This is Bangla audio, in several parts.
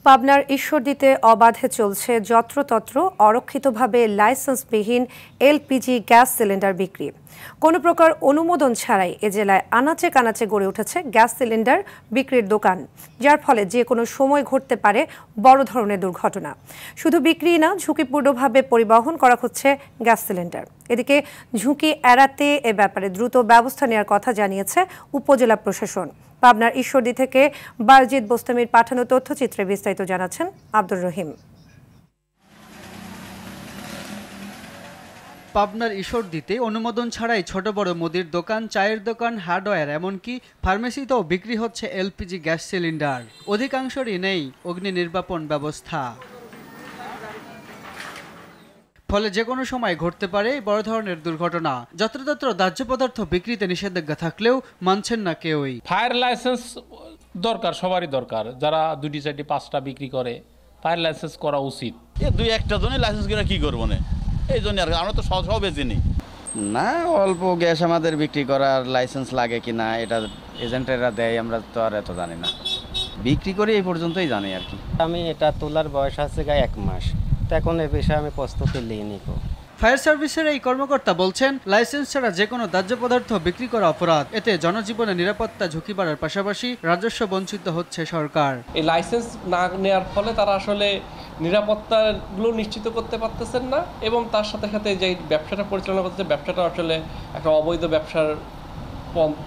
পাবনার ঈশ্বরদীতে অবাধে চলছে যত্রতত্র অরক্ষিতভাবে লাইসেন্সবিহীন এলপিজি গ্যাস সিলিন্ডার বিক্রি। কোনো প্রকার অনুমোদন ছাড়াই এ জেলায় আনাচে কানাচে গড়ে উঠেছে গ্যাস সিলিন্ডার বিক্রির দোকান, যার ফলে যে কোনো সময় ঘটতে পারে বড় ধরনের দুর্ঘটনা। শুধু বিক্রি না, ঝুঁকিপূর্ণভাবে পরিবহন করা হচ্ছে গ্যাস সিলিন্ডার। এদিকে ঝুঁকি এড়াতে এ ব্যাপারে দ্রুত ব্যবস্থা নেওয়ার কথা জানিয়েছে উপজেলা প্রশাসন। পাবনার ঈশ্বরদী থেকে বারজিদ বোস্তামির পাঠানো তথ্যচিত্রে বিস্তারিত জানাচ্ছেন আব্দুর রহিম। পাবনার ঈশ্বরদীতে অনুমোদন ছাড়াই ছোট বড় মুদির দোকান, চায়ের দোকান, হার্ডওয়্যার এমনকি ফার্মেসিতেও বিক্রি হচ্ছে এলপিজি গ্যাস সিলিন্ডার। অধিকাংশেরই নেই অগ্নি নির্বাপন ব্যবস্থা, ফলে যে কোনো সময় ঘটতে পারে বড় ধরনের দুর্ঘটনা। যত্রতত্র দাহ্য পদার্থ বিক্রিতে নিষেধাজ্ঞা থাকলেও মানছেন না কেউই। ফায়ার লাইসেন্স দরকার, সবারই দরকার। যারা 2টি 4টি 5টা বিক্রি করে ফায়ার লাইসেন্স করা উচিত। দুই একটা জনের লাইসেন্স কিনা কি করবো না, এই জন্য আর আমরা তো সব বেশি নিই না। অল্প গ্যাস আমাদের বিক্রি করার লাইসেন্স লাগে কিনা এটা এজেন্টেরা দেয়, আমরা তো আর এত জানি না। বিক্রি করে এই পর্যন্তই জানি আর কি। আমি এটা তোলার বয়স আছে 1 মাস, তো এখন এ বিষয়ে আমি প্রস্তুতি নিইনি। ফায়ার সার্ভিসের এই কর্মকর্তা বলছেন, লাইসেন্স ছাড়া যে কোনো দাহ্য পদার্থ বিক্রি করা অপরাধ। এতে জনজীবনের নিরাপত্তা ঝুঁকি বাড়ার পাশাপাশি রাজস্ব বঞ্চিত হচ্ছে সরকার। এই লাইসেন্স না নেওয়ার ফলে তারা আসলে নিরাপত্তাগুলো নিশ্চিত করতে পারতেছেন না, এবং তার সাথে সাথে যে ব্যবসাটা পরিচালনা করতে, ব্যবসাটা আসলে একটা অবৈধ ব্যবসার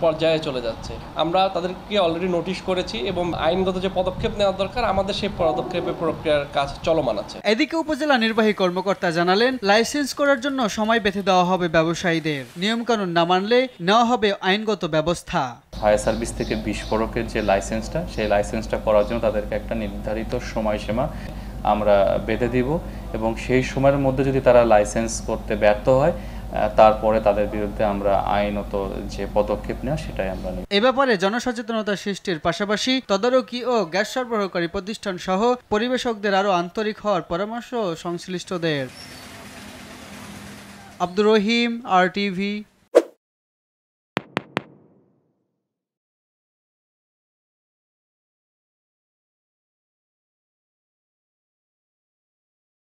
পর্যায়ে চলে যাচ্ছে। আমরা তাদেরকে অলরেডি নোটিশ করেছি এবং আইনগত যে পদক্ষেপ নেওয়া দরকার, আমাদের সেই পদক্ষেপের প্রক্রিয়ার কাজ চলমান আছে। এদিকে উপজেলা নির্বাহী কর্মকর্তা জানালেন, লাইসেন্স করার জন্য সময় বেঁধে দেওয়া হবে ব্যবসায়ীদের। নিয়মকানুন না মানলে নেওয়া হবে আইনগত ব্যবস্থা। ফায়ার সার্ভিস থেকে বিস্ফোরকের যে লাইসেন্সটা, সেই লাইসেন্সটা করার জন্য তাদেরকে একটা নির্ধারিত সময়সীমা আমরা বেঁধে দিব, এবং সেই সময়ের মধ্যে যদি তারা লাইসেন্স করতে ব্যর্থ হয়, তারপরে তাদের বিরুদ্ধে আমরা আইনত যে পদক্ষেপ নেওয়া সেটাই আমরা নিই। এ ব্যাপারে জনসচেতনতা সৃষ্টির পাশাপাশি তদারকি ও গ্যাস সরবরাহকারী প্রতিষ্ঠান সহ পরিবেশকদের আরও আন্তরিক হওয়ার পরামর্শ সংশ্লিষ্টদের। আব্দুর রহিম, RTV।